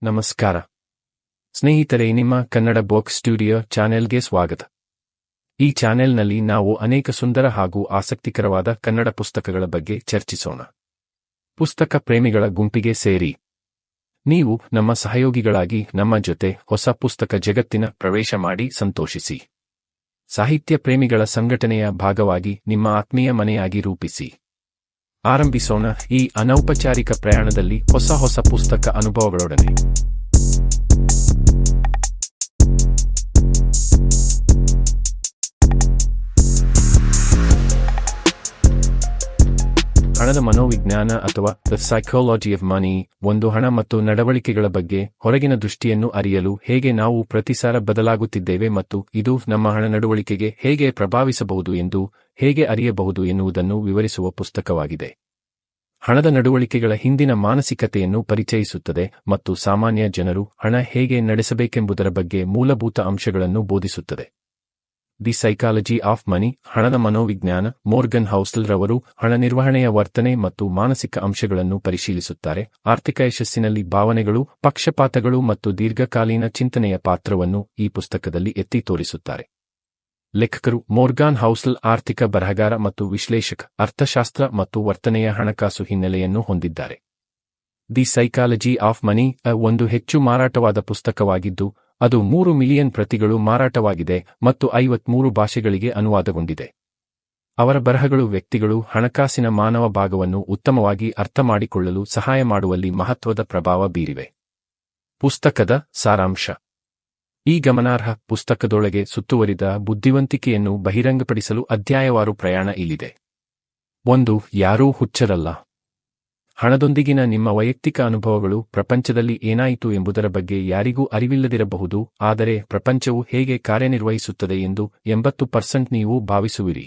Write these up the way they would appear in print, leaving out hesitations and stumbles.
ನಮಸ್ಕಾರ ಸ್ನೇಹಿತರೆ, ನಿಮ್ಮ ಕನ್ನಡ ಬುಕ್ ಸ್ಟುಡಿಯೋ ಚಾನೆಲ್ಗೆ ಸ್ವಾಗತ. ಈ ಚಾನೆಲ್ನಲ್ಲಿ ನಾವು ಅನೇಕ ಸುಂದರ ಹಾಗೂ ಆಸಕ್ತಿಕರವಾದ ಕನ್ನಡ ಪುಸ್ತಕಗಳ ಬಗ್ಗೆ ಚರ್ಚಿಸೋಣ. ಪುಸ್ತಕ ಪ್ರೇಮಿಗಳ ಗುಂಪಿಗೆ ಸೇರಿ. ನೀವು ನಮ್ಮ ಸಹಯೋಗಿಗಳಾಗಿ ನಮ್ಮ ಜೊತೆ ಹೊಸ ಪುಸ್ತಕ ಜಗತ್ತಿನ ಪ್ರವೇಶ ಮಾಡಿ ಸಂತೋಷಿಸಿ. ಸಾಹಿತ್ಯ ಪ್ರೇಮಿಗಳ ಸಂಘಟನೆಯ ಭಾಗವಾಗಿ ನಿಮ್ಮ ಆತ್ಮೀಯ ಮನೆಯಾಗಿ ರೂಪಿಸಿ. ಆರಂಭಿಸೋಣ ಈ ಅನೌಪಚಾರಿಕ ಪ್ರಯಾಣದಲ್ಲಿ ಹೊಸ ಪುಸ್ತಕ ಅನುಭವಗಳೊಡನೆ. ಹಣದ ಮನೋವಿಜ್ಞಾನ ಅಥವಾ ದ ಸೈಕಾಲಜಿ ಆಫ್ ಮನಿ, ಒಂದು ಹಣ ಮತ್ತು ನಡವಳಿಕೆಗಳ ಬಗ್ಗೆ ಹೊರಗಿನ ದೃಷ್ಟಿಯನ್ನು ಅರಿಯಲು ಹೇಗೆ ನಾವು ಪ್ರತಿಸಾರ ಬದಲಾಗುತ್ತಿದ್ದೇವೆ ಮತ್ತು ಇದು ನಮ್ಮ ಹಣ ನಡವಳಿಕೆಗೆ ಹೇಗೆ ಪ್ರಭಾವಿಸಬಹುದು ಎಂದು ಹೇಗೆ ಅರಿಯಬಹುದು ಎನ್ನುವುದನ್ನು ವಿವರಿಸುವ ಪುಸ್ತಕವಾಗಿದೆ. ಹಣದ ನಡವಳಿಕೆಗಳ ಹಿಂದಿನ ಮಾನಸಿಕತೆಯನ್ನು ಪರಿಚಯಿಸುತ್ತದೆ ಮತ್ತು ಸಾಮಾನ್ಯ ಜನರು ಹಣ ಹೇಗೆ ನಡೆಸಬೇಕೆಂಬುದರ ಬಗ್ಗೆ ಮೂಲಭೂತ ಅಂಶಗಳನ್ನು ಬೋಧಿಸುತ್ತದೆ. ದಿ ಸೈಕಾಲಜಿ ಆಫ್ ಮನಿ, ಹಣದ ಮನೋವಿಜ್ಞಾನ. ಮೋರ್ಗನ್ ಹೌಸಲ್ ರವರು ಹಣ ನಿರ್ವಹಣೆಯ ವರ್ತನೆ ಮತ್ತು ಮಾನಸಿಕ ಅಂಶಗಳನ್ನು ಪರಿಶೀಲಿಸುತ್ತಾರೆ. ಆರ್ಥಿಕ ಯಶಸ್ಸಿನಲ್ಲಿ ಭಾವನೆಗಳು, ಪಕ್ಷಪಾತಗಳು ಮತ್ತು ದೀರ್ಘಕಾಲೀನ ಚಿಂತನೆಯ ಪಾತ್ರವನ್ನು ಈ ಪುಸ್ತಕದಲ್ಲಿ ಎತ್ತಿ ತೋರಿಸುತ್ತಾರೆ. ಲೇಖಕರು ಮೋರ್ಗಾನ್ ಹೌಸಲ್ ಆರ್ಥಿಕ ಬರಹಗಾರ ಮತ್ತು ವಿಶ್ಲೇಷಕ, ಅರ್ಥಶಾಸ್ತ್ರ ಮತ್ತು ವರ್ತನೆಯ ಹಣಕಾಸು ಹಿನ್ನೆಲೆಯನ್ನು ಹೊಂದಿದ್ದಾರೆ. ದಿ ಸೈಕಾಲಜಿ ಆಫ್ ಮನಿ ಒಂದು ಹೆಚ್ಚು ಮಾರಾಟವಾದ ಪುಸ್ತಕವಾಗಿದ್ದು, ಅದು 3 ಮಿಲಿಯನ್ ಪ್ರತಿಗಳು ಮಾರಾಟವಾಗಿದೆ ಮತ್ತು 53 ಭಾಷೆಗಳಿಗೆ ಅನುವಾದಗೊಂಡಿದೆ. ಅವರ ಬರಹಗಳು ವ್ಯಕ್ತಿಗಳು ಹಣಕಾಸಿನ ಮಾನವ ಭಾಗವನ್ನು ಉತ್ತಮವಾಗಿ ಅರ್ಥಮಾಡಿಕೊಳ್ಳಲು ಸಹಾಯ ಮಾಡುವಲ್ಲಿ ಮಹತ್ವದ ಪ್ರಭಾವ ಬೀರಿವೆ. ಪುಸ್ತಕದ ಸಾರಾಂಶ. ಈ ಗಮನಾರ್ಹ ಪುಸ್ತಕದೊಳಗೆ ಸುತ್ತುವರಿದ ಬುದ್ಧಿವಂತಿಕೆಯನ್ನು ಬಹಿರಂಗಪಡಿಸಲು ಅಧ್ಯಾಯವಾರು ಪ್ರಯಾಣ ಇಲ್ಲಿದೆ. 1. ಯಾರೂ ಹುಚ್ಚರಲ್ಲ. ಹಣದೊಂದಿಗಿನ ನಿಮ್ಮ ವೈಯಕ್ತಿಕ ಅನುಭವಗಳು ಪ್ರಪಂಚದಲ್ಲಿ ಏನಾಯಿತು ಎಂಬುದರ ಬಗ್ಗೆ ಯಾರಿಗೂ ಅರಿವಿಲ್ಲದಿರಬಹುದು, ಆದರೆ ಪ್ರಪಂಚವು ಹೇಗೆ ಕಾರ್ಯನಿರ್ವಹಿಸುತ್ತದೆ ಎಂದು 80% ನೀವು ಭಾವಿಸುವಿರಿ.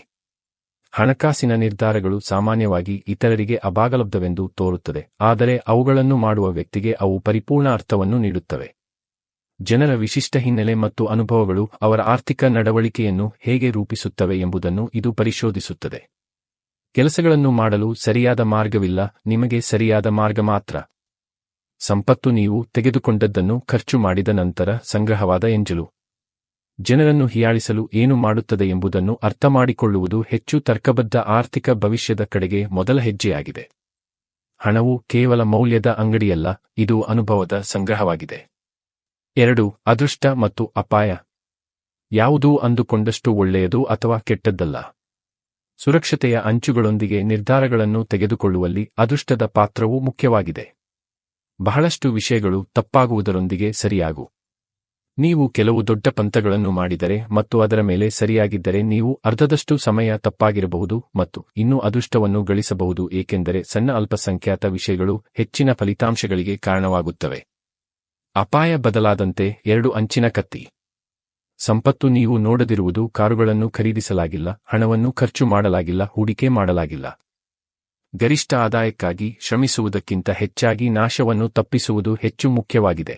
ಹಣಕಾಸಿನ ನಿರ್ಧಾರಗಳು ಸಾಮಾನ್ಯವಾಗಿ ಇತರರಿಗೆ ಅಭಾಗಲಬ್ಧವೆಂದು ತೋರುತ್ತದೆ, ಆದರೆ ಅವುಗಳನ್ನು ಮಾಡುವ ವ್ಯಕ್ತಿಗೆ ಅವು ಪರಿಪೂರ್ಣ ಅರ್ಥವನ್ನು ನೀಡುತ್ತವೆ. ಜನರ ವಿಶಿಷ್ಟ ಹಿನ್ನೆಲೆ ಮತ್ತು ಅನುಭವಗಳು ಅವರ ಆರ್ಥಿಕ ನಡವಳಿಕೆಯನ್ನು ಹೇಗೆ ರೂಪಿಸುತ್ತವೆ ಎಂಬುದನ್ನು ಇದು ಪರಿಶೋಧಿಸುತ್ತದೆ. ಕೆಲಸಗಳನ್ನು ಮಾಡಲು ಸರಿಯಾದ ಮಾರ್ಗವಿಲ್ಲ, ನಿಮಗೆ ಸರಿಯಾದ ಮಾರ್ಗ ಮಾತ್ರ. ಸಂಪತ್ತು ನೀವು ತೆಗೆದುಕೊಂಡದ್ದನ್ನು ಖರ್ಚು ಮಾಡಿದ ನಂತರ ಸಂಗ್ರಹವಾದ ಎಂಜಲು. ಜನರನ್ನು ಹೀಯಾಳಿಸಲು ಏನು ಮಾಡುತ್ತದೆ ಎಂಬುದನ್ನು ಅರ್ಥಮಾಡಿಕೊಳ್ಳುವುದು ಹೆಚ್ಚು ತರ್ಕಬದ್ಧ ಆರ್ಥಿಕ ಭವಿಷ್ಯದ ಕಡೆಗೆ ಮೊದಲ ಹೆಜ್ಜೆಯಾಗಿದೆ. ಹಣವು ಕೇವಲ ಮೌಲ್ಯದ ಅಂಗಡಿಯಲ್ಲ, ಇದು ಅನುಭವದ ಸಂಗ್ರಹವಾಗಿದೆ. 2. ಅದೃಷ್ಟ ಮತ್ತು ಅಪಾಯ. ಯಾವುದೂ ಅಂದುಕೊಂಡಷ್ಟು ಒಳ್ಳೆಯದು ಅಥವಾ ಕೆಟ್ಟದ್ದಲ್ಲ. ಸುರಕ್ಷತೆಯ ಅಂಚುಗಳೊಂದಿಗೆ ನಿರ್ಧಾರಗಳನ್ನು ತೆಗೆದುಕೊಳ್ಳುವಲ್ಲಿ ಅದೃಷ್ಟದ ಪಾತ್ರವೂ ಮುಖ್ಯವಾಗಿದೆ. ಬಹಳಷ್ಟು ವಿಷಯಗಳು ತಪ್ಪಾಗುವುದರೊಂದಿಗೆ ಸರಿಯಾಗು. ನೀವು ಕೆಲವು ದೊಡ್ಡ ಪಂತಗಳನ್ನು ಮಾಡಿದರೆ ಮತ್ತು ಅದರ ಮೇಲೆ ಸರಿಯಾಗಿದ್ದರೆ ನೀವು ಅರ್ಧದಷ್ಟು ಸಮಯ ತಪ್ಪಾಗಿರಬಹುದು ಮತ್ತು ಇನ್ನೂ ಅದೃಷ್ಟವನ್ನು ಗಳಿಸಬಹುದು, ಏಕೆಂದರೆ ಸಣ್ಣ ಅಲ್ಪಸಂಖ್ಯಾತ ವಿಷಯಗಳು ಹೆಚ್ಚಿನ ಫಲಿತಾಂಶಗಳಿಗೆ ಕಾರಣವಾಗುತ್ತವೆ. ಅಪಾಯ ಬದಲಾದಂತೆ 2 ಅಂಚಿನ ಕತ್ತಿ. ಸಂಪತ್ತು ನೀವು ನೋಡದಿರುವುದು. ಕಾರುಗಳನ್ನು ಖರೀದಿಸಲಾಗಿಲ್ಲ, ಹಣವನ್ನು ಖರ್ಚು ಮಾಡಲಾಗಿಲ್ಲ, ಹೂಡಿಕೆ ಮಾಡಲಾಗಿಲ್ಲ. ಗರಿಷ್ಠ ಆದಾಯಕ್ಕಾಗಿ ಶ್ರಮಿಸುವುದಕ್ಕಿಂತ ಹೆಚ್ಚಾಗಿ ನಾಶವನ್ನು ತಪ್ಪಿಸುವುದು ಹೆಚ್ಚು ಮುಖ್ಯವಾಗಿದೆ.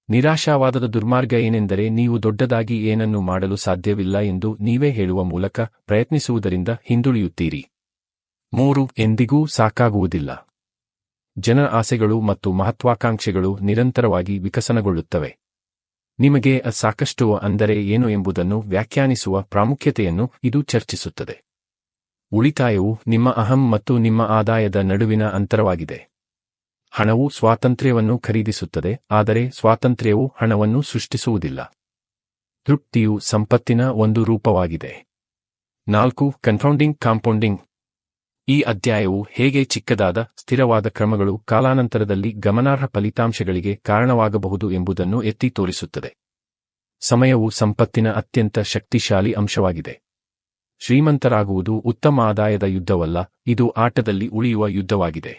ನಿರಾಶಾವಾದದ ದುರ್ಮಾರ್ಗ ಏನೆಂದರೆ ನೀವು ದೊಡ್ಡದಾಗಿ ಏನನ್ನೂ ಮಾಡಲು ಸಾಧ್ಯವಿಲ್ಲ ಎಂದು ನೀವೇ ಹೇಳುವ ಮೂಲಕ ಪ್ರಯತ್ನಿಸುವುದರಿಂದ ಹಿಂದುಳಿಯುತ್ತೀರಿ. 3. ಎಂದಿಗೂ ಸಾಕಾಗುವುದಿಲ್ಲ. ಜನರ ಆಸೆಗಳು ಮತ್ತು ಮಹತ್ವಾಕಾಂಕ್ಷೆಗಳು ನಿರಂತರವಾಗಿ ವಿಕಸನಗೊಳ್ಳುತ್ತವೆ. ನಿಮಗೆ ಸಾಕಷ್ಟು ಅಂದರೆ ಏನು ಎಂಬುದನ್ನು ವ್ಯಾಖ್ಯಾನಿಸುವ ಪ್ರಾಮುಖ್ಯತೆಯನ್ನು ಇದು ಚರ್ಚಿಸುತ್ತದೆ. ಉಳಿತಾಯವು ನಿಮ್ಮ ಅಹಂ ಮತ್ತು ನಿಮ್ಮ ಆದಾಯದ ನಡುವಿನ ಅಂತರವಾಗಿದೆ. ಹಣವು ಸ್ವಾತಂತ್ರ್ಯವನ್ನು ಖರೀದಿಸುತ್ತದೆ, ಆದರೆ ಸ್ವಾತಂತ್ರ್ಯವು ಹಣವನ್ನು ಸೃಷ್ಟಿಸುವುದಿಲ್ಲ. ತೃಪ್ತಿಯು ಸಂಪತ್ತಿನ ಒಂದು ರೂಪವಾಗಿದೆ. 4. ಕನ್ಫೌಂಡಿಂಗ್ ಕಾಂಪೌಂಡಿಂಗ್. ಈ ಅಧ್ಯಾಯವು ಹೇಗೆ ಚಿಕ್ಕದಾದ, ಸ್ಥಿರವಾದ ಕ್ರಮಗಳು ಕಾಲಾನಂತರದಲ್ಲಿ ಗಮನಾರ್ಹ ಫಲಿತಾಂಶಗಳಿಗೆ ಕಾರಣವಾಗಬಹುದು ಎಂಬುದನ್ನು ಎತ್ತಿ ತೋರಿಸುತ್ತದೆ. ಸಮಯವು ಸಂಪತ್ತಿನ ಅತ್ಯಂತ ಶಕ್ತಿಶಾಲಿ ಅಂಶವಾಗಿದೆ. ಶ್ರೀಮಂತರಾಗುವುದು ಉತ್ತಮ ಆದಾಯದ ಯುದ್ಧವಲ್ಲ, ಇದು ಆಟದಲ್ಲಿ ಉಳಿಯುವ ಯುದ್ಧವಾಗಿದೆ.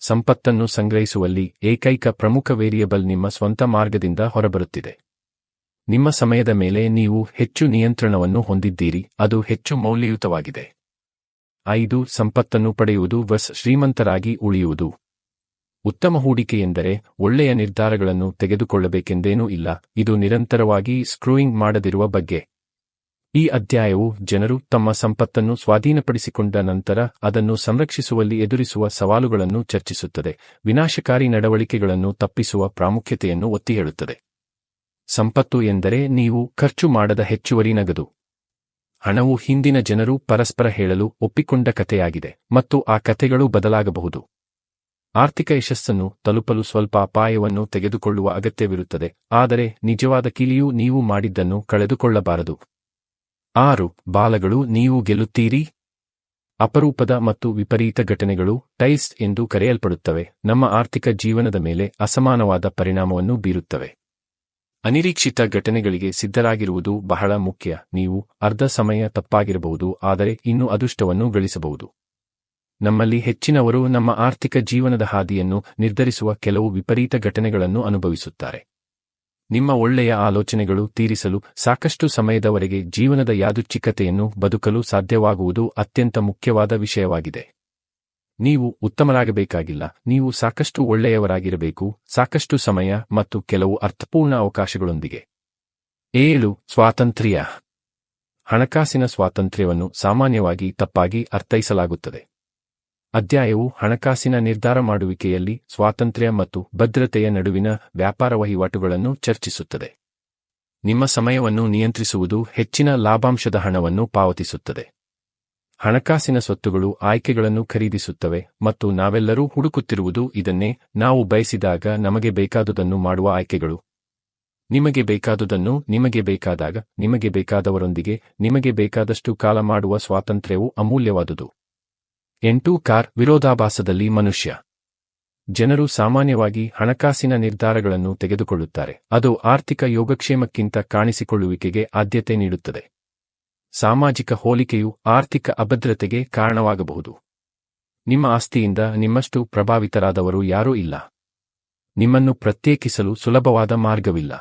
ಸಂಪತ್ತನ್ನು ಸಂಗ್ರಹಿಸುವಲ್ಲಿ ಏಕೈಕ ಪ್ರಮುಖ ವೇರಿಯಬಲ್ ನಿಮ್ಮ ಸ್ವಂತ ಮಾರ್ಗದಿಂದ ಹೊರಬರುತ್ತಿದೆ. ನಿಮ್ಮ ಸಮಯದ ಮೇಲೆ ನೀವು ಹೆಚ್ಚು ನಿಯಂತ್ರಣವನ್ನು ಹೊಂದಿದ್ದೀರಿ, ಅದು ಹೆಚ್ಚು ಮೌಲ್ಯಯುತವಾಗಿದೆ. 5. ಸಂಪತ್ತನ್ನು ಪಡೆಯುವುದು ವರ್ಸ್ ಶ್ರೀಮಂತರಾಗಿ ಉಳಿಯುವುದು. ಉತ್ತಮ ಹೂಡಿಕೆಯೆಂದರೆ ಒಳ್ಳೆಯ ನಿರ್ಧಾರಗಳನ್ನು ತೆಗೆದುಕೊಳ್ಳಬೇಕೆಂದೇನೂ ಇಲ್ಲ, ಇದು ನಿರಂತರವಾಗಿ ಸ್ಕ್ರೂಯಿಂಗ್ ಮಾಡದಿರುವ ಬಗ್ಗೆ. ಈ ಅಧ್ಯಾಯವು ಜನರು ತಮ್ಮ ಸಂಪತ್ತನ್ನು ಸ್ವಾಧೀನಪಡಿಸಿಕೊಂಡ ನಂತರ ಅದನ್ನು ಸಂರಕ್ಷಿಸುವಲ್ಲಿ ಎದುರಿಸುವ ಸವಾಲುಗಳನ್ನು ಚರ್ಚಿಸುತ್ತದೆ, ವಿನಾಶಕಾರಿ ನಡವಳಿಕೆಗಳನ್ನು ತಪ್ಪಿಸುವ ಪ್ರಾಮುಖ್ಯತೆಯನ್ನು ಒತ್ತಿ ಹೇಳುತ್ತದೆ. ಸಂಪತ್ತು ಎಂದರೆ ನೀವು ಖರ್ಚು ಮಾಡದ ಹೆಚ್ಚುವರಿ ನಗದು. ಹಣವು ಹಿಂದಿನ ಜನರು ಪರಸ್ಪರ ಹೇಳಲು ಒಪ್ಪಿಕೊಂಡ ಕಥೆಯಾಗಿದೆ, ಮತ್ತು ಆ ಕಥೆಗಳು ಬದಲಾಗಬಹುದು. ಆರ್ಥಿಕ ಯಶಸ್ಸನ್ನು ತಲುಪಲು ಸ್ವಲ್ಪ ಅಪಾಯವನ್ನು ತೆಗೆದುಕೊಳ್ಳುವ ಅಗತ್ಯವಿರುತ್ತದೆ, ಆದರೆ ನಿಜವಾದ ಕೀಲಿಯು ನೀವು ಮಾಡಿದ್ದನ್ನು ಕಳೆದುಕೊಳ್ಳಬಾರದು. 6 ಬಾಲಗಳು ನೀವು ಗೆಲ್ಲುತ್ತೀರಿ. ಅಪರೂಪದ ಮತ್ತು ವಿಪರೀತ ಘಟನೆಗಳು, ಟೈಲ್ಸ್ ಎಂದು ಕರೆಯಲ್ಪಡುತ್ತವೆ, ನಮ್ಮ ಆರ್ಥಿಕ ಜೀವನದ ಮೇಲೆ ಅಸಮಾನವಾದ ಪರಿಣಾಮವನ್ನು ಬೀರುತ್ತವೆ. ಅನಿರೀಕ್ಷಿತ ಘಟನೆಗಳಿಗೆ ಸಿದ್ಧರಾಗಿರುವುದು ಬಹಳ ಮುಖ್ಯ. ನೀವು ಅರ್ಧ ಸಮಯ ತಪ್ಪಾಗಿರಬಹುದು, ಆದರೆ ಇನ್ನೂ ಅದೃಷ್ಟವನ್ನು ಗಳಿಸಬಹುದು. ನಮ್ಮಲ್ಲಿ ಹೆಚ್ಚಿನವರು ನಮ್ಮ ಆರ್ಥಿಕ ಜೀವನದ ಹಾದಿಯನ್ನು ನಿರ್ಧರಿಸುವ ಕೆಲವು ವಿಪರೀತ ಘಟನೆಗಳನ್ನು ಅನುಭವಿಸುತ್ತಾರೆ. ನಿಮ್ಮ ಒಳ್ಳೆಯ ಆಲೋಚನೆಗಳು ತೀರಿಸಲು ಸಾಕಷ್ಟು ಸಮಯದವರೆಗೆ ಜೀವನದ ಯಾದೃಚ್ಛಿಕತೆಯನ್ನು ಬದುಕಲು ಸಾಧ್ಯವಾಗುವುದು ಅತ್ಯಂತ ಮುಖ್ಯವಾದ ವಿಷಯವಾಗಿದೆ. ನೀವು ಉತ್ತಮರಾಗಬೇಕಾಗಿಲ್ಲ, ನೀವು ಸಾಕಷ್ಟು ಒಳ್ಳೆಯವರಾಗಿರಬೇಕು, ಸಾಕಷ್ಟು ಸಮಯ ಮತ್ತು ಕೆಲವು ಅರ್ಥಪೂರ್ಣ ಅವಕಾಶಗಳೊಂದಿಗೆ. 7 ಸ್ವಾತಂತ್ರ್ಯ. ಹಣಕಾಸಿನ ಸ್ವಾತಂತ್ರ್ಯವನ್ನು ಸಾಮಾನ್ಯವಾಗಿ ತಪ್ಪಾಗಿ ಅರ್ಥೈಸಲಾಗುತ್ತದೆ. ಅಧ್ಯಾಯವು ಹಣಕಾಸಿನ ನಿರ್ಧಾರ ಮಾಡುವಿಕೆಯಲ್ಲಿ ಸ್ವಾತಂತ್ರ್ಯ ಮತ್ತು ಭದ್ರತೆಯ ನಡುವಿನ ವ್ಯಾಪಾರ ವಹಿವಾಟುಗಳನ್ನು ಚರ್ಚಿಸುತ್ತದೆ. ನಿಮ್ಮ ಸಮಯವನ್ನು ನಿಯಂತ್ರಿಸುವುದು ಹೆಚ್ಚಿನ ಲಾಭಾಂಶದ ಹಣವನ್ನು ಪಾವತಿಸುತ್ತದೆ. ಹಣಕಾಸಿನ ಸ್ವತ್ತುಗಳು ಆಯ್ಕೆಗಳನ್ನು ಖರೀದಿಸುತ್ತವೆ, ಮತ್ತು ನಾವೆಲ್ಲರೂ ಹುಡುಕುತ್ತಿರುವುದು ಇದನ್ನೇ. ನಾವು ಬಯಸಿದಾಗ ನಮಗೆ ಬೇಕಾದುದನ್ನು ಮಾಡುವ ಆಯ್ಕೆಗಳು. ನಿಮಗೆ ಬೇಕಾದುದನ್ನು ನಿಮಗೆ ಬೇಕಾದಾಗ, ನಿಮಗೆ ಬೇಕಾದವರೊಂದಿಗೆ ನಿಮಗೆ ಬೇಕಾದಷ್ಟು ಕಾಲ ಮಾಡುವ ಸ್ವಾತಂತ್ರ್ಯವು ಅಮೂಲ್ಯವಾದುದು. 8 ಕಾರ್ ವಿರೋಧಾಭಾಸದಲ್ಲಿ ಮನುಷ್ಯ. ಜನರು ಸಾಮಾನ್ಯವಾಗಿ ಹಣಕಾಸಿನ ನಿರ್ಧಾರಗಳನ್ನು ತೆಗೆದುಕೊಳ್ಳುತ್ತಾರೆ, ಅದು ಆರ್ಥಿಕ ಯೋಗಕ್ಷೇಮಕ್ಕಿಂತ ಕಾಣಿಸಿಕೊಳ್ಳುವಿಕೆಗೆ ಆದ್ಯತೆ ನೀಡುತ್ತದೆ. ಸಾಮಾಜಿಕ ಹೋಲಿಕೆಯು ಆರ್ಥಿಕ ಅಭದ್ರತೆಗೆ ಕಾರಣವಾಗಬಹುದು. ನಿಮ್ಮ ಆಸ್ತಿಯಿಂದ ನಿಮ್ಮಷ್ಟು ಪ್ರಭಾವಿತರಾದವರು ಯಾರೂ ಇಲ್ಲ. ನಿಮ್ಮನ್ನು ಪ್ರತ್ಯೇಕಿಸಲು ಸುಲಭವಾದ ಮಾರ್ಗವಿಲ್ಲ.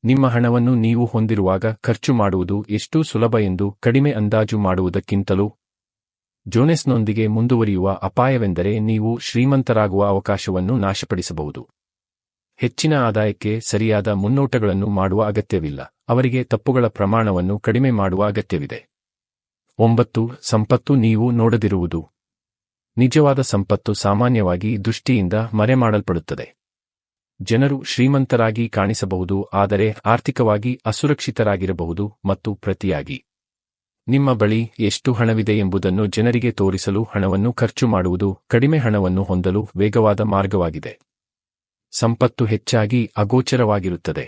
ನಿಮ್ಮ ಹಣವನ್ನು ನೀವು ಹೊಂದಿರುವಾಗ ಖರ್ಚು ಮಾಡುವುದು ಎಷ್ಟು ಸುಲಭ ಎಂದು ಕಡಿಮೆ ಅಂದಾಜು ಮಾಡುವುದಕ್ಕಿಂತಲೂ. ಜೋನೆಸ್ನೊಂದಿಗೆ ಮುಂದುವರಿಯುವ ಅಪಾಯವೆಂದರೆ ನೀವು ಶ್ರೀಮಂತರಾಗುವ ಅವಕಾಶವನ್ನು ನಾಶಪಡಿಸಬಹುದು. ಹೆಚ್ಚಿನ ಆದಾಯಕ್ಕೆ ಸರಿಯಾದ ಮುನ್ನೋಟಗಳನ್ನು ಮಾಡುವ ಅಗತ್ಯವಿಲ್ಲ, ಅವರಿಗೆ ತಪ್ಪುಗಳ ಪ್ರಮಾಣವನ್ನು ಕಡಿಮೆ ಮಾಡುವ ಅಗತ್ಯವಿದೆ. 9 ಸಂಪತ್ತು ನೀವು ನೋಡದಿರುವುದು. ನಿಜವಾದ ಸಂಪತ್ತು ಸಾಮಾನ್ಯವಾಗಿ ದೃಷ್ಟಿಯಿಂದ ಮರೆಮಾಡಲ್ಪಡುತ್ತದೆ. ಜನರು ಶ್ರೀಮಂತರಾಗಿ ಕಾಣಿಸಬಹುದು, ಆದರೆ ಆರ್ಥಿಕವಾಗಿ ಅಸುರಕ್ಷಿತರಾಗಿರಬಹುದು, ಮತ್ತು ಪ್ರತಿಯಾಗಿ ನಿಮ್ಮ ಬಳಿ ಎಷ್ಟು ಹಣವಿದೆ ಎಂಬುದನ್ನು ಜನರಿಗೆ ತೋರಿಸಲು ಹಣವನ್ನು ಖರ್ಚು ಮಾಡುವುದು ಕಡಿಮೆ ಹಣವನ್ನು ಹೊಂದಲು ವೇಗವಾದ ಮಾರ್ಗವಾಗಿದೆ. ಸಂಪತ್ತು ಹೆಚ್ಚಾಗಿ ಅಗೋಚರವಾಗಿರುತ್ತದೆ.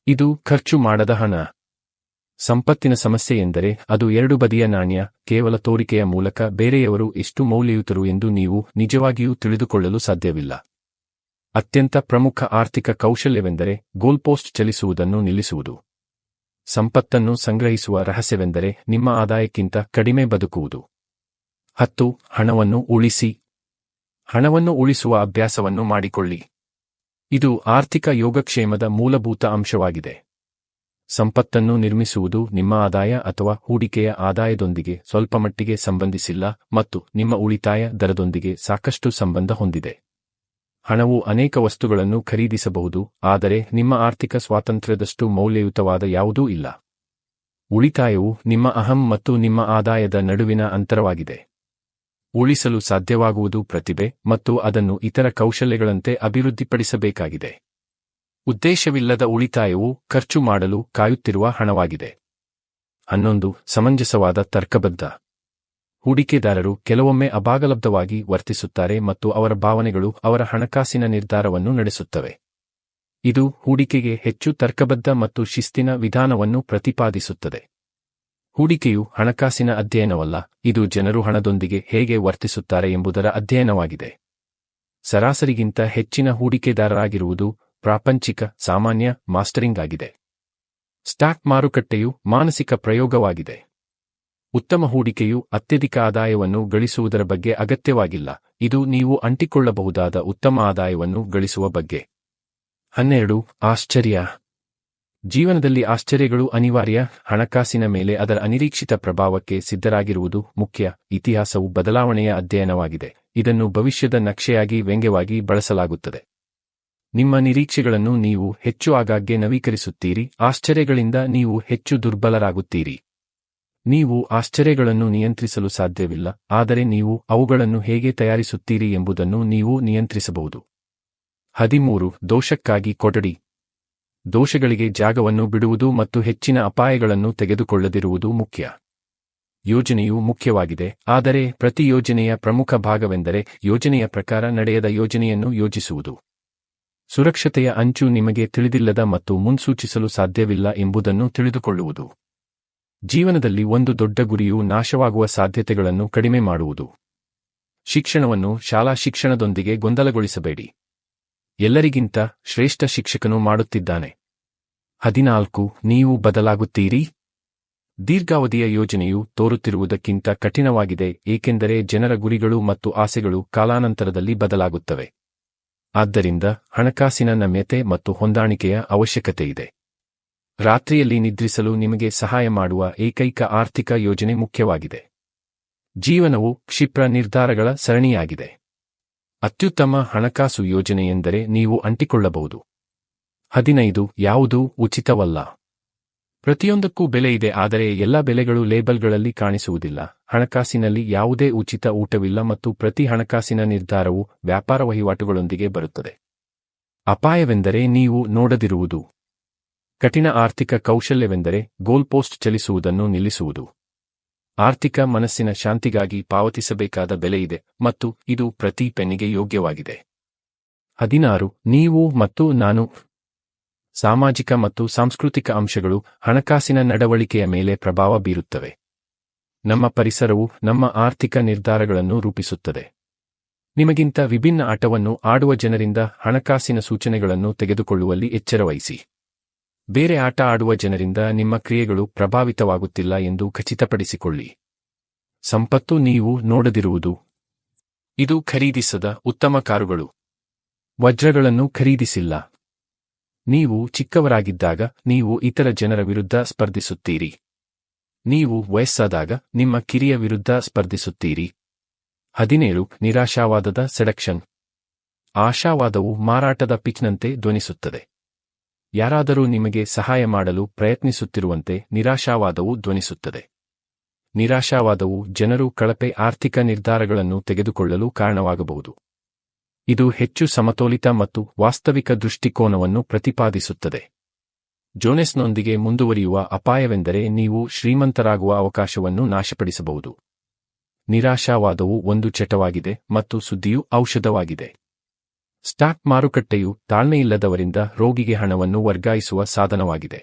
ಇದು ಖರ್ಚು ಮಾಡದ ಹಣ. ಸಂಪತ್ತಿನ ಸಮಸ್ಯೆಯೆಂದರೆ ಅದು 2 ಬದಿಯ ನಾಣ್ಯ. ಕೇವಲ ತೋರಿಕೆಯ ಮೂಲಕ ಬೇರೆಯವರು ಎಷ್ಟು ಮೌಲ್ಯಯುತರು ಎಂದು ನೀವು ನಿಜವಾಗಿಯೂ ತಿಳಿದುಕೊಳ್ಳಲು ಸಾಧ್ಯವಿಲ್ಲ. ಅತ್ಯಂತ ಪ್ರಮುಖ ಆರ್ಥಿಕ ಕೌಶಲ್ಯವೆಂದರೆ ಗೋಲ್ಪೋಸ್ಟ್ ಚಲಿಸುವುದನ್ನು ನಿಲ್ಲಿಸುವುದು. ಸಂಪತ್ತನ್ನು ಸಂಗ್ರಹಿಸುವ ರಹಸ್ಯವೆಂದರೆ ನಿಮ್ಮ ಆದಾಯಕ್ಕಿಂತ ಕಡಿಮೆ ಬದುಕುವುದು. 10 ಹಣವನ್ನು ಉಳಿಸಿ. ಹಣವನ್ನು ಉಳಿಸುವ ಅಭ್ಯಾಸವನ್ನು ಮಾಡಿಕೊಳ್ಳಿ. ಇದು ಆರ್ಥಿಕ ಯೋಗಕ್ಷೇಮದ ಮೂಲಭೂತ ಅಂಶವಾಗಿದೆ. ಸಂಪತ್ತನ್ನು ನಿರ್ಮಿಸುವುದು ನಿಮ್ಮ ಆದಾಯ ಅಥವಾ ಹೂಡಿಕೆಯ ಆದಾಯದೊಂದಿಗೆ ಸ್ವಲ್ಪಮಟ್ಟಿಗೆ ಸಂಬಂಧಿಸಿಲ್ಲ, ಮತ್ತು ನಿಮ್ಮ ಉಳಿತಾಯ ದರದೊಂದಿಗೆ ಸಾಕಷ್ಟು ಸಂಬಂಧ ಹೊಂದಿದೆ. ಹಣವು ಅನೇಕ ವಸ್ತುಗಳನ್ನು ಖರೀದಿಸಬಹುದು, ಆದರೆ ನಿಮ್ಮ ಆರ್ಥಿಕ ಸ್ವಾತಂತ್ರ್ಯದಷ್ಟು ಮೌಲ್ಯಯುತವಾದ ಯಾವುದೂ ಇಲ್ಲ. ಉಳಿತಾಯವು ನಿಮ್ಮ ಅಹಂ ಮತ್ತು ನಿಮ್ಮ ಆದಾಯದ ನಡುವಿನ ಅಂತರವಾಗಿದೆ. ಉಳಿಸಲು ಸಾಧ್ಯವಾಗುವುದು ಪ್ರತಿಭೆ, ಮತ್ತು ಅದನ್ನು ಇತರ ಕೌಶಲ್ಯಗಳಂತೆ ಅಭಿವೃದ್ಧಿಪಡಿಸಬೇಕಾಗಿದೆ. ಉದ್ದೇಶವಿಲ್ಲದ ಉಳಿತಾಯವು ಖರ್ಚು ಮಾಡಲು ಕಾಯುತ್ತಿರುವ ಹಣವಾಗಿದೆ. 11 ಸಮಂಜಸವಾದ ತರ್ಕಬದ್ಧ. ಹೂಡಿಕೆದಾರರು ಕೆಲವೊಮ್ಮೆ ಅಭಾಗಲಬ್ಧವಾಗಿ ವರ್ತಿಸುತ್ತಾರೆ ಮತ್ತು ಅವರ ಭಾವನೆಗಳು ಅವರ ಹಣಕಾಸಿನ ನಿರ್ಧಾರವನ್ನು ನಡೆಸುತ್ತವೆ. ಇದು ಹೂಡಿಕೆಗೆ ಹೆಚ್ಚು ತರ್ಕಬದ್ಧ ಮತ್ತು ಶಿಸ್ತಿನ ವಿಧಾನವನ್ನು ಪ್ರತಿಪಾದಿಸುತ್ತದೆ. ಹೂಡಿಕೆಯು ಹಣಕಾಸಿನ ಅಧ್ಯಯನವಲ್ಲ, ಇದು ಜನರು ಹಣದೊಂದಿಗೆ ಹೇಗೆ ವರ್ತಿಸುತ್ತಾರೆ ಎಂಬುದರ ಅಧ್ಯಯನವಾಗಿದೆ. ಸರಾಸರಿಗಿಂತ ಹೆಚ್ಚಿನ ಹೂಡಿಕೆದಾರರಾಗಿರುವುದು ಪ್ರಾಪಂಚಿಕ, ಸಾಮಾನ್ಯ ಮಾಸ್ಟರಿಂಗ್ ಆಗಿದೆ. ಸ್ಟಾಕ್ ಮಾರುಕಟ್ಟೆಯು ಮಾನಸಿಕ ಪ್ರಯೋಗವಾಗಿದೆ. ಉತ್ತಮ ಹೂಡಿಕೆಯು ಅತ್ಯಧಿಕ ಆದಾಯವನ್ನು ಗಳಿಸುವುದರ ಬಗ್ಗೆ ಅಗತ್ಯವಾಗಿಲ್ಲ, ಇದು ನೀವು ಅಂಟಿಕೊಳ್ಳಬಹುದಾದ ಉತ್ತಮ ಆದಾಯವನ್ನು ಗಳಿಸುವ ಬಗ್ಗೆ. 12 ಆಶ್ಚರ್ಯ. ಜೀವನದಲ್ಲಿ ಆಶ್ಚರ್ಯಗಳು ಅನಿವಾರ್ಯ. ಹಣಕಾಸಿನ ಮೇಲೆ ಅದರ ಅನಿರೀಕ್ಷಿತ ಪ್ರಭಾವಕ್ಕೆ ಸಿದ್ಧರಾಗಿರುವುದು ಮುಖ್ಯ. ಇತಿಹಾಸವು ಬದಲಾವಣೆಯ ಅಧ್ಯಯನವಾಗಿದೆ, ಇದನ್ನು ಭವಿಷ್ಯದ ನಕ್ಷೆಯಾಗಿ ವ್ಯಂಗ್ಯವಾಗಿ ಬಳಸಲಾಗುತ್ತದೆ. ನಿಮ್ಮ ನಿರೀಕ್ಷೆಗಳನ್ನು ನೀವು ಹೆಚ್ಚು ಆಗಾಗ್ಗೆ ನವೀಕರಿಸುತ್ತೀರಿ, ಆಶ್ಚರ್ಯಗಳಿಂದ ನೀವು ಹೆಚ್ಚು ದುರ್ಬಲರಾಗುತ್ತೀರಿ. ನೀವು ಆಶ್ಚರ್ಯಗಳನ್ನು ನಿಯಂತ್ರಿಸಲು ಸಾಧ್ಯವಿಲ್ಲ, ಆದರೆ ನೀವು ಅವುಗಳನ್ನು ಹೇಗೆ ತಯಾರಿಸುತ್ತೀರಿ ಎಂಬುದನ್ನು ನೀವು ನಿಯಂತ್ರಿಸಬಹುದು. 13. ದೋಷಕ್ಕಾಗಿ ಕೊಠಡಿ. ದೋಷಗಳಿಗೆ ಜಾಗವನ್ನು ಬಿಡುವುದು ಮತ್ತು ಹೆಚ್ಚಿನ ಅಪಾಯಗಳನ್ನು ತೆಗೆದುಕೊಳ್ಳದಿರುವುದು ಮುಖ್ಯ. ಯೋಜನೆಯು ಮುಖ್ಯವಾಗಿದೆ, ಆದರೆ ಪ್ರತಿ ಯೋಜನೆಯ ಪ್ರಮುಖ ಭಾಗವೆಂದರೆ ಯೋಜನೆಯ ಪ್ರಕಾರ ನಡೆಯದ ಯೋಜನೆಯನ್ನು ಯೋಜಿಸುವುದು. ಸುರಕ್ಷತೆಯ ಅಂಚು ನಿಮಗೆ ತಿಳಿದಿಲ್ಲದ ಮತ್ತು ಮುನ್ಸೂಚಿಸಲು ಸಾಧ್ಯವಿಲ್ಲ ಎಂಬುದನ್ನು ತಿಳಿದುಕೊಳ್ಳುವುದು. ಜೀವನದಲ್ಲಿ ಒಂದು ದೊಡ್ಡ ಗುರಿಯು ನಾಶವಾಗುವ ಸಾಧ್ಯತೆಗಳನ್ನು ಕಡಿಮೆ ಮಾಡುವುದು. ಶಿಕ್ಷಣವನ್ನು ಶಾಲಾ ಶಿಕ್ಷಣದೊಂದಿಗೆ ಗೊಂದಲಗೊಳಿಸಬೇಡಿ. ಎಲ್ಲರಿಗಿಂತ ಶ್ರೇಷ್ಠ ಶಿಕ್ಷಕನು ಮಾಡುತ್ತಿದ್ದಾನೆ. 14. ನೀವು ಬದಲಾಗುತ್ತೀರಿ. ದೀರ್ಘಾವಧಿಯ ಯೋಜನೆಯು ತೋರುತ್ತಿರುವುದಕ್ಕಿಂತ ಕಠಿಣವಾಗಿದೆ, ಏಕೆಂದರೆ ಜನರ ಗುರಿಗಳು ಮತ್ತು ಆಸೆಗಳು ಕಾಲಾನಂತರದಲ್ಲಿ ಬದಲಾಗುತ್ತವೆ. ಆದ್ದರಿಂದ ಹಣಕಾಸಿನ ನಮ್ಯತೆ ಮತ್ತು ಹೊಂದಾಣಿಕೆಯ ಅವಶ್ಯಕತೆಯಿದೆ. ರಾತ್ರಿಯಲ್ಲಿ ನಿದ್ರಿಸಲು ನಿಮಗೆ ಸಹಾಯ ಮಾಡುವ ಏಕೈಕ ಆರ್ಥಿಕ ಯೋಜನೆ ಮುಖ್ಯವಾಗಿದೆ. ಜೀವನವು ಕ್ಷಿಪ್ರ ನಿರ್ಧಾರಗಳ ಸರಣಿಯಾಗಿದೆ. ಅತ್ಯುತ್ತಮ ಹಣಕಾಸು ಯೋಜನೆಯೆಂದರೆ ನೀವು ಅಂಟಿಕೊಳ್ಳಬಹುದು. 15. ಯಾವುದೂ ಉಚಿತವಲ್ಲ. ಪ್ರತಿಯೊಂದಕ್ಕೂ ಬೆಲೆಯಿದೆ, ಆದರೆ ಎಲ್ಲ ಬೆಲೆಗಳು ಲೇಬಲ್ಗಳಲ್ಲಿ ಕಾಣಿಸುವುದಿಲ್ಲ. ಹಣಕಾಸಿನಲ್ಲಿ ಯಾವುದೇ ಉಚಿತ ಊಟವಿಲ್ಲ ಮತ್ತು ಪ್ರತಿ ಹಣಕಾಸಿನ ನಿರ್ಧಾರವು ವ್ಯಾಪಾರ ವಹಿವಾಟುಗಳೊಂದಿಗೆ ಬರುತ್ತದೆ. ಅಪಾಯವೆಂದರೆ ನೀವು ನೋಡದಿರುವುದು. ಕಠಿಣ ಆರ್ಥಿಕ ಕೌಶಲ್ಯವೆಂದರೆ ಗೋಲ್ ಪೋಸ್ಟ್ ಚಲಿಸುವುದನ್ನು ನಿಲ್ಲಿಸುವುದು. ಆರ್ಥಿಕ ಮನಸ್ಸಿನ ಶಾಂತಿಗಾಗಿ ಪಾವತಿಸಬೇಕಾದ ಬೆಲೆಯಿದೆ, ಮತ್ತು ಇದು ಪ್ರತಿ ಪೆನ್ನಿಗೆ ಯೋಗ್ಯವಾಗಿದೆ. 16. ನೀವು ಮತ್ತು ನಾನು. ಸಾಮಾಜಿಕ ಮತ್ತು ಸಾಂಸ್ಕೃತಿಕ ಅಂಶಗಳು ಹಣಕಾಸಿನ ನಡವಳಿಕೆಯ ಮೇಲೆ ಪ್ರಭಾವ ಬೀರುತ್ತವೆ. ನಮ್ಮ ಪರಿಸರವು ನಮ್ಮ ಆರ್ಥಿಕ ನಿರ್ಧಾರಗಳನ್ನು ರೂಪಿಸುತ್ತದೆ. ನಿಮಗಿಂತ ವಿಭಿನ್ನ ಆಟವನ್ನು ಆಡುವ ಜನರಿಂದ ಹಣಕಾಸಿನ ಸೂಚನೆಗಳನ್ನು ತೆಗೆದುಕೊಳ್ಳುವಲ್ಲಿ ಎಚ್ಚರವಹಿಸಿ. ಬೇರೆ ಆಟ ಆಡುವ ಜನರಿಂದ ನಿಮ್ಮ ಕ್ರಿಯೆಗಳು ಪ್ರಭಾವಿತವಾಗುತ್ತಿಲ್ಲ ಎಂದು ಖಚಿತಪಡಿಸಿಕೊಳ್ಳಿ. ಸಂಪತ್ತು ನೀವು ನೋಡದಿರುವುದು. ಇದು ಖರೀದಿಸದ ಉತ್ತಮ ಕಾರುಗಳು. ವಜ್ರಗಳನ್ನು ಖರೀದಿಸಿಲ್ಲ. ನೀವು ಚಿಕ್ಕವರಾಗಿದ್ದಾಗ ನೀವು ಇತರ ಜನರ ವಿರುದ್ಧ ಸ್ಪರ್ಧಿಸುತ್ತೀರಿ. ನೀವು ವಯಸ್ಸಾದಾಗ ನಿಮ್ಮ ಕಿರಿಯ ವಿರುದ್ಧ ಸ್ಪರ್ಧಿಸುತ್ತೀರಿ. 17. ನಿರಾಶಾವಾದದ ಸೆಡಕ್ಷನ್. ಆಶಾವಾದವು ಮಾರಾಟದ ಪಿಚ್ನಂತೆ ಧ್ವನಿಸುತ್ತದೆ. ಯಾರಾದರೂ ನಿಮಗೆ ಸಹಾಯ ಮಾಡಲು ಪ್ರಯತ್ನಿಸುತ್ತಿರುವಂತೆ ನಿರಾಶಾವಾದವು ಧ್ವನಿಸುತ್ತದೆ. ನಿರಾಶಾವಾದವು ಜನರು ಕಳಪೆ ಆರ್ಥಿಕ ನಿರ್ಧಾರಗಳನ್ನು ತೆಗೆದುಕೊಳ್ಳಲು ಕಾರಣವಾಗಬಹುದು. ಇದು ಹೆಚ್ಚು ಸಮತೋಲಿತ ಮತ್ತು ವಾಸ್ತವಿಕ ದೃಷ್ಟಿಕೋನವನ್ನು ಪ್ರತಿಪಾದಿಸುತ್ತದೆ. ಜೋನೆಸ್ನೊಂದಿಗೆ ಮುಂದುವರಿಯುವ ಅಪಾಯವೆಂದರೆ ನೀವು ಶ್ರೀಮಂತರಾಗುವ ಅವಕಾಶವನ್ನು ನಾಶಪಡಿಸಬಹುದು. ನಿರಾಶಾವಾದವು ಒಂದು ಚಟವಾಗಿದೆ ಮತ್ತು ಸುದ್ದಿಯು ಔಷಧವಾಗಿದೆ. ಸ್ಟಾಕ್ ಮಾರುಕಟ್ಟೆಯು ತಾಳ್ಮೆಯಿಲ್ಲದವರಿಂದ ರೋಗಿಗೆ ಹಣವನ್ನು ವರ್ಗಾಯಿಸುವ ಸಾಧನವಾಗಿದೆ.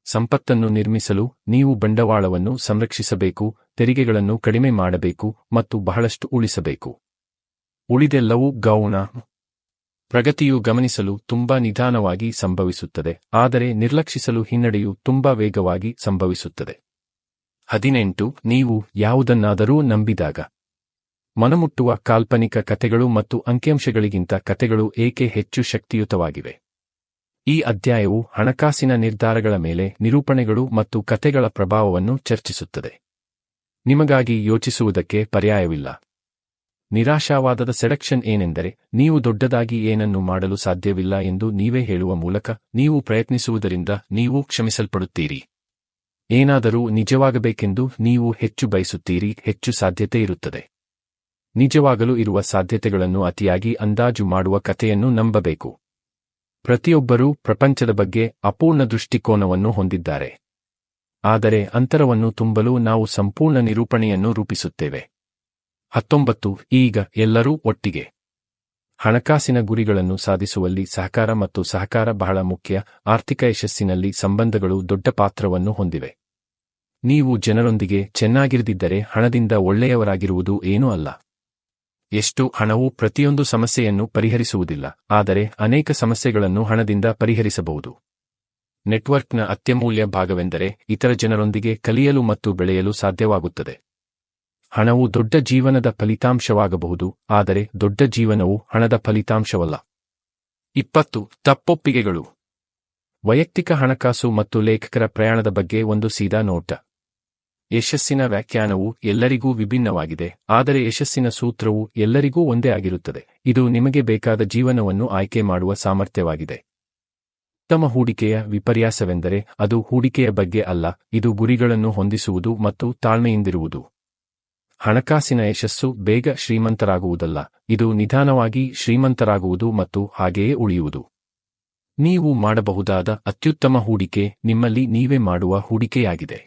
ಸಂಪತ್ತನ್ನು ನಿರ್ಮಿಸಲು ನೀವು ಬಂಡವಾಳವನ್ನು ಸಂರಕ್ಷಿಸಬೇಕು, ತೆರಿಗೆಗಳನ್ನು ಕಡಿಮೆ ಮಾಡಬೇಕು ಮತ್ತು ಬಹಳಷ್ಟು ಉಳಿಸಬೇಕು. ಉಳಿದೆಲ್ಲವೂ ಗೌಣ. ಪ್ರಗತಿಯು ಗಮನಿಸಲು ತುಂಬಾ ನಿಧಾನವಾಗಿ ಸಂಭವಿಸುತ್ತದೆ, ಆದರೆ ನಿರ್ಲಕ್ಷಿಸಲು ಹಿನ್ನಡೆಯು ತುಂಬಾ ವೇಗವಾಗಿ ಸಂಭವಿಸುತ್ತದೆ. 18. ನೀವು ಯಾವುದನ್ನಾದರೂ ನಂಬಿದಾಗ. ಮನಮುಟ್ಟುವ ಕಾಲ್ಪನಿಕ ಕಥೆಗಳು ಮತ್ತು ಅಂಕಿಅಂಶಗಳಿಗಿಂತ ಕಥೆಗಳು ಏಕೆ ಹೆಚ್ಚು ಶಕ್ತಿಯುತವಾಗಿವೆ? ಈ ಅಧ್ಯಾಯವು ಹಣಕಾಸಿನ ನಿರ್ಧಾರಗಳ ಮೇಲೆ ನಿರೂಪಣೆಗಳು ಮತ್ತು ಕಥೆಗಳ ಪ್ರಭಾವವನ್ನು ಚರ್ಚಿಸುತ್ತದೆ. ನಿಮಗಾಗಿ ಯೋಚಿಸುವುದಕ್ಕೆ ಪರ್ಯಾಯವಿಲ್ಲ. ನಿರಾಶಾವಾದದ ಸೆಡಕ್ಷನ್ ಏನೆಂದರೆ, ನೀವು ದೊಡ್ಡದಾಗಿ ಏನನ್ನು ಮಾಡಲು ಸಾಧ್ಯವಿಲ್ಲ ಎಂದು ನೀವೇ ಹೇಳುವ ಮೂಲಕ ನೀವು ಪ್ರಯತ್ನಿಸುವುದರಿಂದ ನೀವು ಕ್ಷಮಿಸಲ್ಪಡುತ್ತೀರಿ. ಏನಾದರೂ ನಿಜವಾಗಬೇಕೆಂದು ನೀವು ಹೆಚ್ಚು ಬಯಸುತ್ತೀರಿ, ಹೆಚ್ಚು ಸಾಧ್ಯತೆ ಇರುತ್ತದೆ. ನಿಜವಾಗಲು ಇರುವ ಸಾಧ್ಯತೆಗಳನ್ನು ಅತಿಯಾಗಿ ಅಂದಾಜು ಮಾಡುವ ಕಥೆಯನ್ನು ನಂಬಬೇಕು. ಪ್ರತಿಯೊಬ್ಬರೂ ಪ್ರಪಂಚದ ಬಗ್ಗೆ ಅಪೂರ್ಣ ದೃಷ್ಟಿಕೋನವನ್ನು ಹೊಂದಿದ್ದಾರೆ. ಆದರೆ ಅಂತರವನ್ನು ತುಂಬಲು ನಾವು ಸಂಪೂರ್ಣ ನಿರೂಪಣೆಯನ್ನು ರೂಪಿಸುತ್ತೇವೆ. 19. ಈಗ ಎಲ್ಲರೂ ಒಟ್ಟಿಗೆ. ಹಣಕಾಸಿನ ಗುರಿಗಳನ್ನು ಸಾಧಿಸುವಲ್ಲಿ ಸಹಕಾರ ಮತ್ತು ಸಹಕಾರ ಬಹಳ ಮುಖ್ಯ. ಆರ್ಥಿಕ ಯಶಸ್ಸಿನಲ್ಲಿ ಸಂಬಂಧಗಳು ದೊಡ್ಡ ಪಾತ್ರವನ್ನು ಹೊಂದಿವೆ. ನೀವು ಜನರೊಂದಿಗೆ ಚೆನ್ನಾಗಿರದಿದ್ದರೆ ಹಣದಿಂದ ಒಳ್ಳೆಯವರಾಗಿರುವುದು ಏನೂ ಅಲ್ಲ. ಎಷ್ಟು ಹಣವು ಪ್ರತಿಯೊಂದು ಸಮಸ್ಯೆಯನ್ನು ಪರಿಹರಿಸುವುದಿಲ್ಲ, ಆದರೆ ಅನೇಕ ಸಮಸ್ಯೆಗಳನ್ನು ಹಣದಿಂದ ಪರಿಹರಿಸಬಹುದು. ನೆಟ್ವರ್ಕ್ನ ಅತ್ಯಮೂಲ್ಯ ಭಾಗವೆಂದರೆ ಇತರ ಜನರೊಂದಿಗೆ ಕಲಿಯಲು ಮತ್ತು ಬೆಳೆಯಲು ಸಾಧ್ಯವಾಗುತ್ತದೆ. ಹಣವು ದೊಡ್ಡ ಜೀವನದ ಫಲಿತಾಂಶವಾಗಬಹುದು, ಆದರೆ ದೊಡ್ಡ ಜೀವನವು ಹಣದ ಫಲಿತಾಂಶವಲ್ಲ. 20. ತಪ್ಪೊಪ್ಪಿಗೆಗಳು. ವೈಯಕ್ತಿಕ ಹಣಕಾಸು ಮತ್ತು ಲೇಖಕರ ಪ್ರಯಾಣದ ಬಗ್ಗೆ ಒಂದು ಸೀದಾ ನೋಟ. ಯಶಸ್ಸಿನ ವ್ಯಾಖ್ಯಾನವು ಎಲ್ಲರಿಗೂ ವಿಭಿನ್ನವಾಗಿದೆ, ಆದರೆ ಯಶಸ್ಸಿನ ಸೂತ್ರವು ಎಲ್ಲರಿಗೂ ಒಂದೇ ಆಗಿರುತ್ತದೆ. ಇದು ನಿಮಗೆ ಬೇಕಾದ ಜೀವನವನ್ನು ಆಯ್ಕೆ ಮಾಡುವ ಸಾಮರ್ಥ್ಯವಾಗಿದೆ. ಉತ್ತಮ ಹೂಡಿಕೆಯ ವಿಪರ್ಯಾಸವೆಂದರೆ ಅದು ಹೂಡಿಕೆಯ ಬಗ್ಗೆ ಅಲ್ಲ, ಇದು ಗುರಿಗಳನ್ನು ಹೊಂದಿಸುವುದು ಮತ್ತು ತಾಳ್ಮೆಯಿಂದಿರುವುದು. ಹಣಕಾಸಿನ ಯಶಸ್ಸು ಬೇಗ ಶ್ರೀಮಂತರಾಗುವುದಲ್ಲ, ಇದು ನಿಧಾನವಾಗಿ ಶ್ರೀಮಂತರಾಗುವುದು ಮತ್ತು ಹಾಗೆಯೇ ಉಳಿಯುವುದು. ನೀವು ಮಾಡಬಹುದಾದ ಅತ್ಯುತ್ತಮ ಹೂಡಿಕೆ ನಿಮ್ಮಲ್ಲಿ ನೀವೇ ಮಾಡುವ ಹೂಡಿಕೆಯಾಗಿದೆ.